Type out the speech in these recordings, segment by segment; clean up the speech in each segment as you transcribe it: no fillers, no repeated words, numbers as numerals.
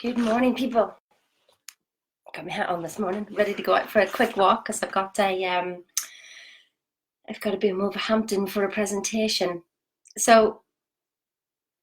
Good morning, people. Got my hat on this morning, ready to go out for a quick walk because I've got to be in Wolverhampton for a presentation. So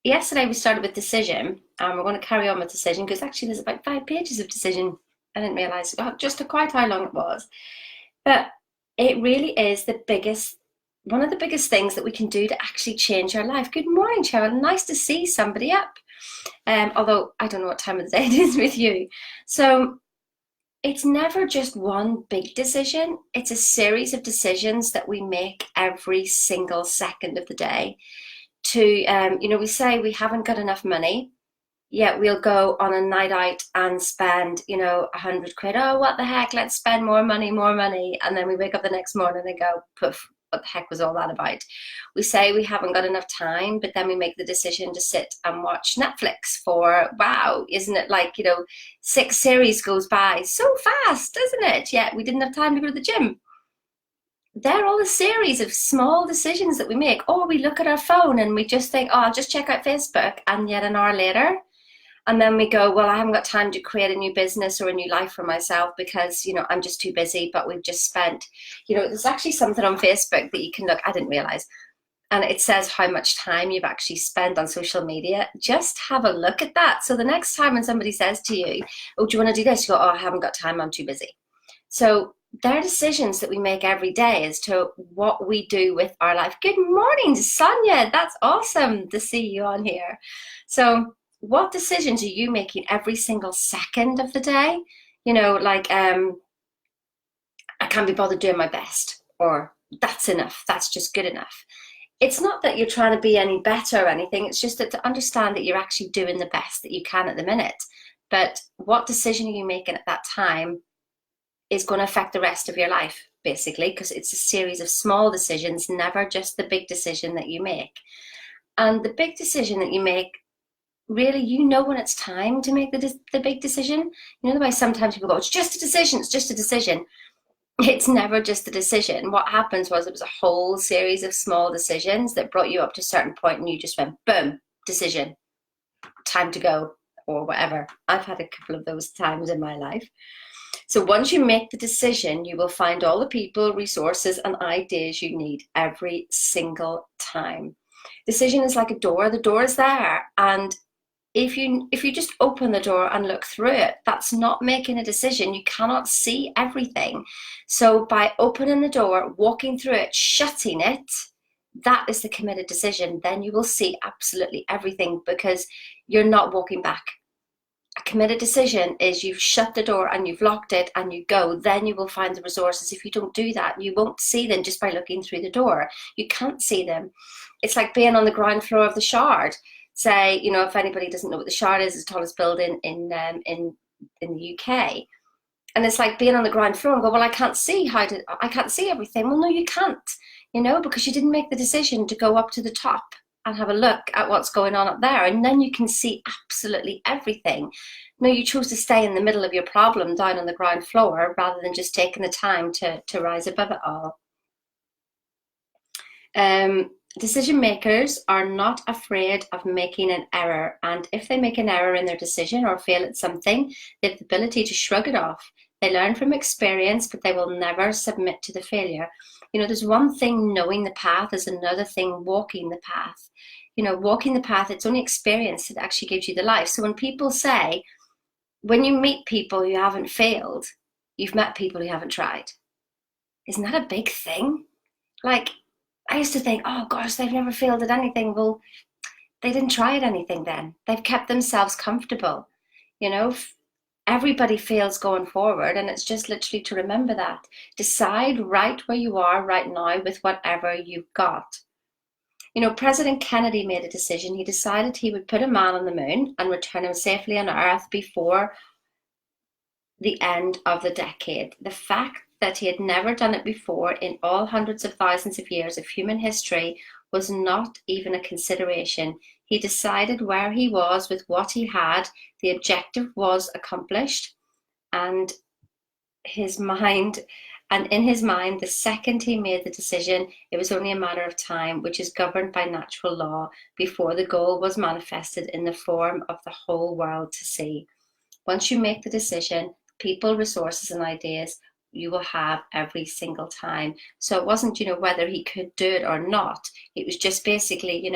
yesterday we started with decision, and we're going to carry on with decision because actually there's about 5 pages of decision. I didn't realise just quite how long it was, but it really is one of the biggest things that we can do to actually change our life. Good morning, Cheryl. Nice to see somebody up. Although I don't know what time of the day it is with you. So it's never just one big decision. It's a series of decisions that we make every single second of the day. We say we haven't got enough money, yet we'll go on a night out and spend, 100 quid. Oh, what the heck? Let's spend more money. And then we wake up the next morning and go, poof, what the heck was all that about? We say we haven't got enough time, but then we make the decision to sit and watch Netflix for, wow, isn't it like, 6 series goes by so fast, isn't it? Yet we didn't have time to go to the gym. They're all a series of small decisions that we make. Or we look at our phone and we just think, oh, I'll just check out Facebook. And yet an hour later, and then we go, well, I haven't got time to create a new business or a new life for myself because, I'm just too busy. But we've just spent, there's actually something on Facebook that you can look, I didn't realize. And it says how much time you've actually spent on social media. Just have a look at that. So the next time when somebody says to you, oh, do you want to do this? You go, oh, I haven't got time. I'm too busy. So there are decisions that we make every day as to what we do with our life. Good morning, Sonia. That's awesome to see you on here. So what decisions are you making every single second of the day? I can't be bothered doing my best, or that's enough. That's just good enough. It's not that you're trying to be any better or anything. It's just that to understand that you're actually doing the best that you can at the minute. But what decision are you making at that time is going to affect the rest of your life, basically, because it's a series of small decisions, never just the big decision that you make. And the big decision that you make, really, when it's time to make the big decision. The way sometimes people go, it's just a decision, it's just a decision. It's never just a decision. What happens was it was a whole series of small decisions that brought you up to a certain point and you just went, boom, decision, time to go, or whatever. I've had a couple of those times in my life. So once you make the decision, you will find all the people, resources, and ideas you need every single time. Decision is like a door. The door is there, and if you just open the door and look through it, that's not making a decision. You cannot see everything. So by opening the door, walking through it, shutting it, that is the committed decision. Then you will see absolutely everything because you're not walking back. A committed decision is you've shut the door and you've locked it and you go. Then you will find the resources. If you don't do that, you won't see them just by looking through the door. You can't see them. It's like being on the ground floor of the Shard. Say, if anybody doesn't know what the Shard is, it's the tallest building in the UK. And it's like being on the ground floor and go, well, I can't see everything. Well, no, you can't, because you didn't make the decision to go up to the top and have a look at what's going on up there. And then you can see absolutely everything. No, you chose to stay in the middle of your problem down on the ground floor rather than just taking the time to rise above it all. Decision makers are not afraid of making an error, and if they make an error in their decision or fail at something, they have the ability to shrug it off. They learn from experience, but they will never submit to the failure. There's one thing knowing the path, is another thing walking the path. Walking the path, it's only experience that actually gives you the life. So when people say, when you meet people who haven't failed, you've met people who haven't tried. Isn't that a big thing? I used to think, oh gosh, they've never failed at anything. Well, they didn't try at anything then. They've kept themselves comfortable. Everybody fails going forward, and it's just literally to remember that. Decide right where you are right now with whatever you've got. President Kennedy made a decision. He decided he would put a man on the moon and return him safely on Earth before the end of the decade. The fact that he had never done it before in all hundreds of thousands of years of human history was not even a consideration. He decided where he was with what he had. The objective was accomplished, and in his mind, the second he made the decision, it was only a matter of time, which is governed by natural law, before the goal was manifested in the form of the whole world to see. Once you make the decision, people, resources, and ideas you will have every single time. So it wasn't, whether he could do it or not. It was just basically,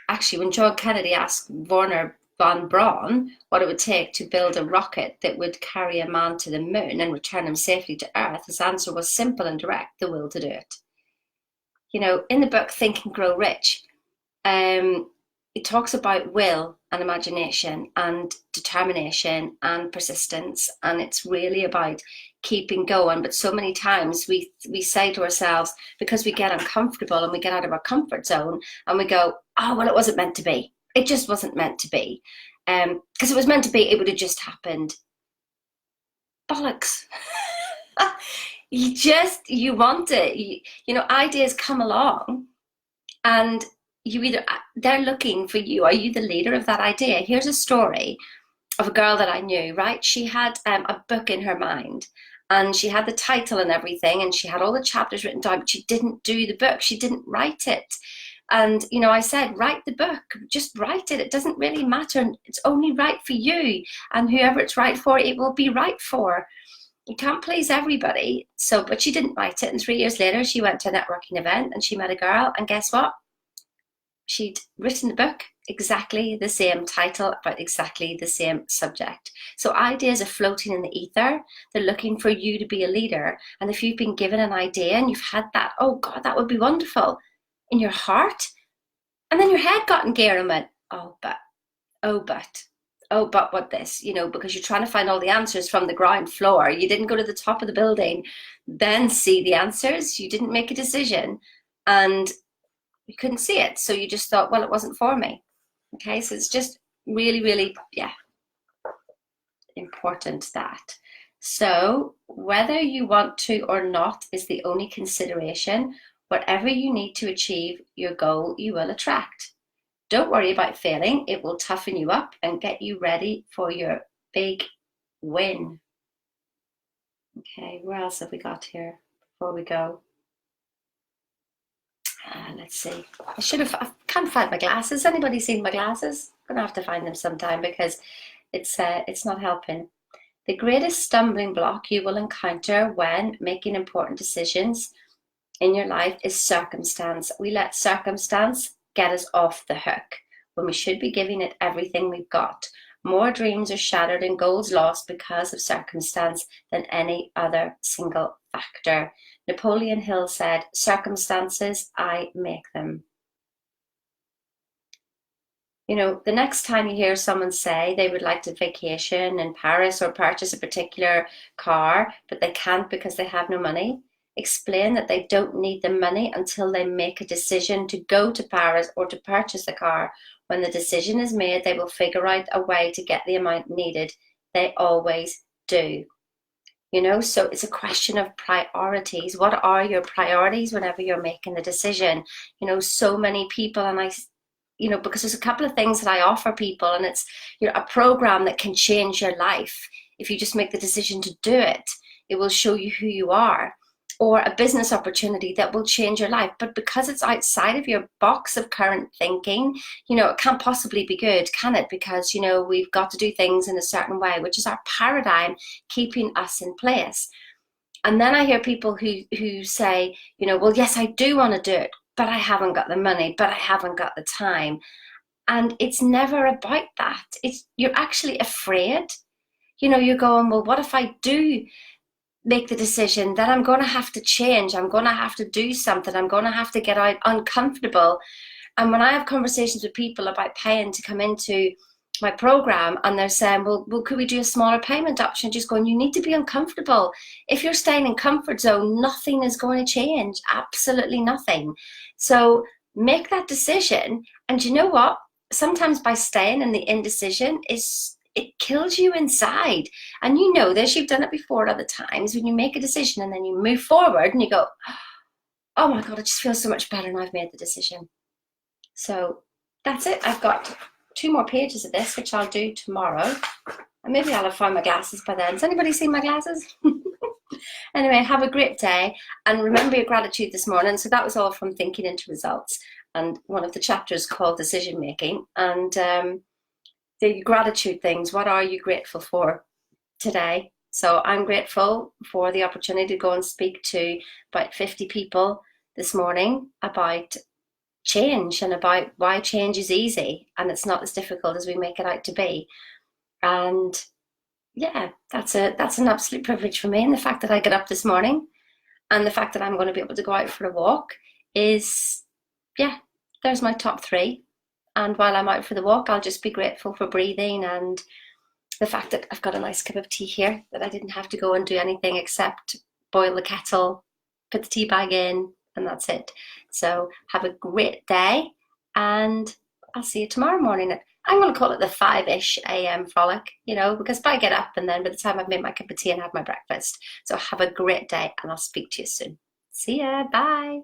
actually, when John Kennedy asked Werner von Braun what it would take to build a rocket that would carry a man to the moon and return him safely to Earth, his answer was simple and direct: the will to do it. In the book Think and Grow Rich, it talks about will and imagination and determination and persistence, and it's really about keeping going. But so many times we say to ourselves, because we get uncomfortable and we get out of our comfort zone and we go, oh, well, it wasn't meant to be. It just wasn't meant to be. Because it was meant to be, it would have just happened. Bollocks. You want it. Ideas come along and they're looking for you. Are you the leader of that idea? Here's a story of a girl that I knew, right? She had a book in her mind and she had the title and everything and she had all the chapters written down, but she didn't do the book. She didn't write it. And, I said, write the book, just write it. It doesn't really matter. It's only right for you, and whoever it's right for, it will be right for. You can't please everybody. But she didn't write it. And 3 years later, she went to a networking event and she met a girl. And guess what? She'd written the book, exactly the same title, about exactly the same subject. So ideas are floating in the ether. They're looking for you to be a leader. And if you've been given an idea and you've had that, oh God, that would be wonderful, in your heart, and then your head got in gear and went, oh, but what this, because you're trying to find all the answers from the ground floor. You didn't go to the top of the building, then see the answers. You didn't make a decision and you couldn't see it. So you just thought, well, it wasn't for me. Okay, so it's just really, really, important that. So whether you want to or not is the only consideration. Whatever you need to achieve your goal, you will attract. Don't worry about failing. It will toughen you up and get you ready for your big win. Okay, where else have we got here before we go? Let's see. I can't find my glasses. Anybody seen my glasses? I'm going to have to find them sometime because it's not helping. The greatest stumbling block you will encounter when making important decisions in your life is circumstance. We let circumstance get us off the hook when we should be giving it everything we've got. More dreams are shattered and goals lost because of circumstance than any other single factor. Napoleon Hill said, circumstances, I make them. The next time you hear someone say they would like to vacation in Paris or purchase a particular car, but they can't because they have no money, explain that they don't need the money until they make a decision to go to Paris or to purchase the car. When the decision is made, they will figure out a way to get the amount needed. They always do. So it's a question of priorities. What are your priorities whenever you're making the decision? So many people, and because there's a couple of things that I offer people, and it's a program that can change your life. If you just make the decision to do it, it will show you who you are. Or a business opportunity that will change your life. But because it's outside of your box of current thinking, it can't possibly be good, can it? Because, we've got to do things in a certain way, which is our paradigm keeping us in place. And then I hear people who say, well, yes, I do want to do it, but I haven't got the money, but I haven't got the time. And it's never about that. You're actually afraid. You're going, well, what if I do make the decision? Then I'm going to have to change. I'm going to have to do something. I'm going to have to get out uncomfortable. And when I have conversations with people about paying to come into my program and they're saying, well, could we do a smaller payment option? Just going, you need to be uncomfortable. If you're staying in comfort zone, nothing is going to change. Absolutely nothing. So make that decision. And you know what? Sometimes by staying in the indecision it kills you inside. And you know this, you've done it before other times, when you make a decision and then you move forward and you go, oh my God, it just feels so much better now I've made the decision. So that's it. I've got 2 more pages of this, which I'll do tomorrow. And maybe I'll have found my glasses by then. Has anybody seen my glasses? Anyway, have a great day. And remember your gratitude this morning. So that was all from Thinking into Results. And one of the chapters called Decision Making. And the gratitude things. What are you grateful for today? So I'm grateful for the opportunity to go and speak to about 50 people this morning about change and about why change is easy and it's not as difficult as we make it out to be. And yeah, that's an absolute privilege for me. And the fact that I get up this morning and the fact that I'm going to be able to go out for a walk is, yeah, there's my top three. And while I'm out for the walk, I'll just be grateful for breathing and the fact that I've got a nice cup of tea here, that I didn't have to go and do anything except boil the kettle, put the tea bag in, and that's it. So have a great day, and I'll see you tomorrow morning. I'm going to call it the 5-ish a.m. frolic, because I get up and then by the time I've made my cup of tea and had my breakfast. So have a great day, and I'll speak to you soon. See ya. Bye.